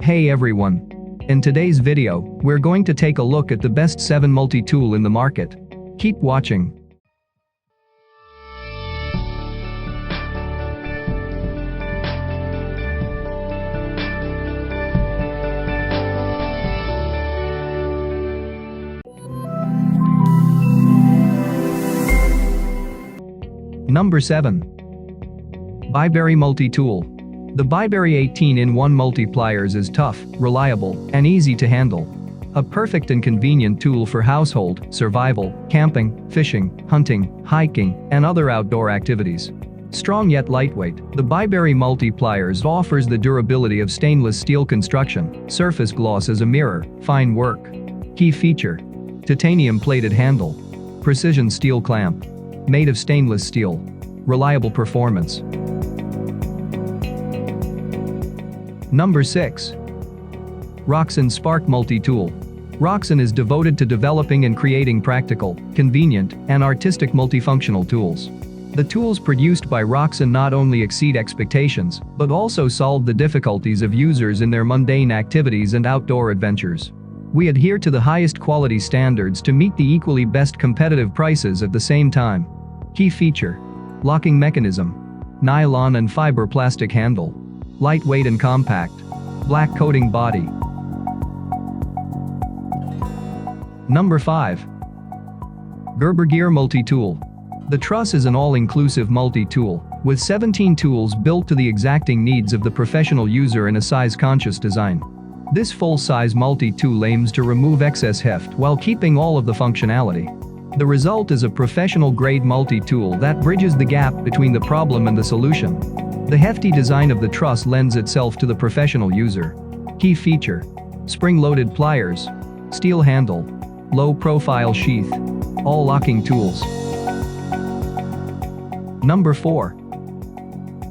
Hey everyone! In today's video, we're going to take a look at the best 7 multi-tool in the market. Keep watching. Number 7. Bibury Multitool. The Bibury 18-in-1 multipliers is tough, reliable, and easy to handle. A perfect and convenient tool for household, survival, camping, fishing, hunting, hiking, and other outdoor activities. Strong yet lightweight, the Bibury multipliers offers the durability of stainless steel construction, surface gloss as a mirror, fine work. Key feature: titanium plated handle, precision steel clamp, made of stainless steel, reliable performance. Number 6. Roxon Spark Multitool. Roxon is devoted to developing and creating practical, convenient, and artistic multifunctional tools. The tools produced by Roxon not only exceed expectations, but also solve the difficulties of users in their mundane activities and outdoor adventures. We adhere to the highest quality standards to meet the equally best competitive prices at the same time. Key feature: locking mechanism, nylon and fiber plastic handle, lightweight and compact, black coating body. Number 5. Gerber Multitool. The Truss is an all-inclusive multi-tool, with 17 tools built to the exacting needs of the professional user in a size-conscious design. This full-size multi-tool aims to remove excess heft while keeping all of the functionality. The result is a professional-grade multi-tool that bridges the gap between the problem and the solution. The hefty design of the Truss lends itself to the professional user. Key feature: spring-loaded pliers, steel handle, low-profile sheath, all locking tools. Number 4.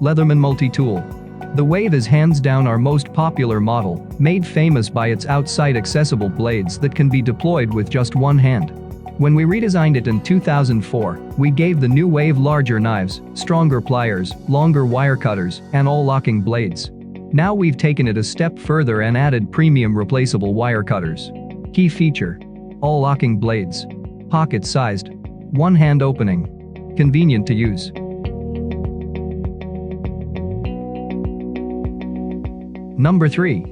Leatherman Multitool. The Wave is hands down our most popular model, made famous by its outside accessible blades that can be deployed with just one hand. When we redesigned it in 2004, we gave the new Wave larger knives, stronger pliers, longer wire cutters, and all locking blades. Now we've taken it a step further and added premium replaceable wire cutters. Key feature: all locking blades, pocket-sized, one-hand opening, convenient to use. Number 3.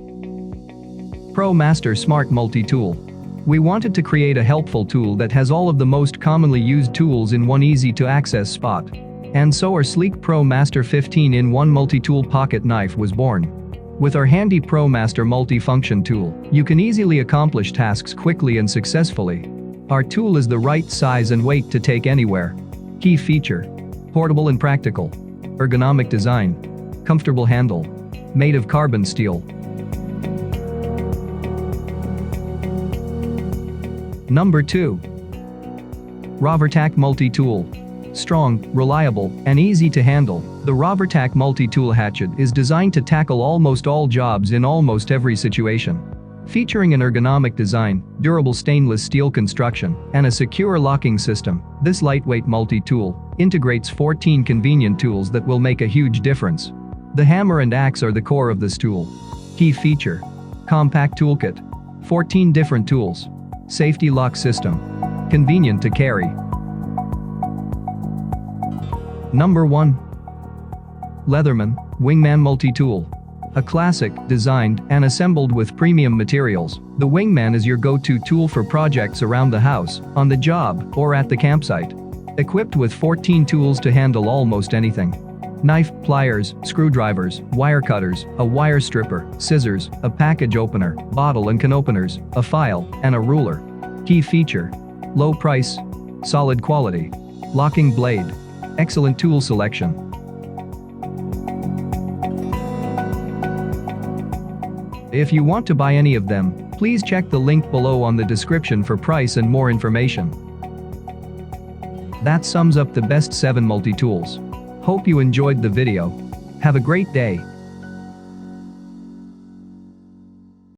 ProMaster Smart Multitool. We wanted to create a helpful tool that has all of the most commonly used tools in one easy-to-access spot. And so our sleek ProMaster 15-in-1 multi-tool pocket knife was born. With our handy ProMaster multi-function tool, you can easily accomplish tasks quickly and successfully. Our tool is the right size and weight to take anywhere. Key feature: portable and practical. Ergonomic design. Comfortable handle. Made of carbon steel. Number 2. Rovertac Multitool. Strong, reliable, and easy to handle, the Rovertac Multitool hatchet is designed to tackle almost all jobs in almost every situation. Featuring an ergonomic design, durable stainless steel construction, and a secure locking system, this lightweight multi-tool integrates 14 convenient tools that will make a huge difference. The hammer and axe are the core of this tool. Key feature: compact toolkit, 14 different tools, safety lock system, convenient to carry. Number 1. Leatherman Wingman Multitool. A classic, designed and assembled with premium materials, the Wingman is your go-to tool for projects around the house, on the job, or at the campsite. Equipped with 14 tools to handle almost anything. Knife, pliers, screwdrivers, wire cutters, a wire stripper, scissors, a package opener, bottle and can openers, a file, and a ruler. Key feature: low price, solid quality, locking blade, excellent tool selection. If you want to buy any of them, please check the link below on the description for price and more information. That sums up the best 7 multi-tools. Hope you enjoyed the video. Have a great day.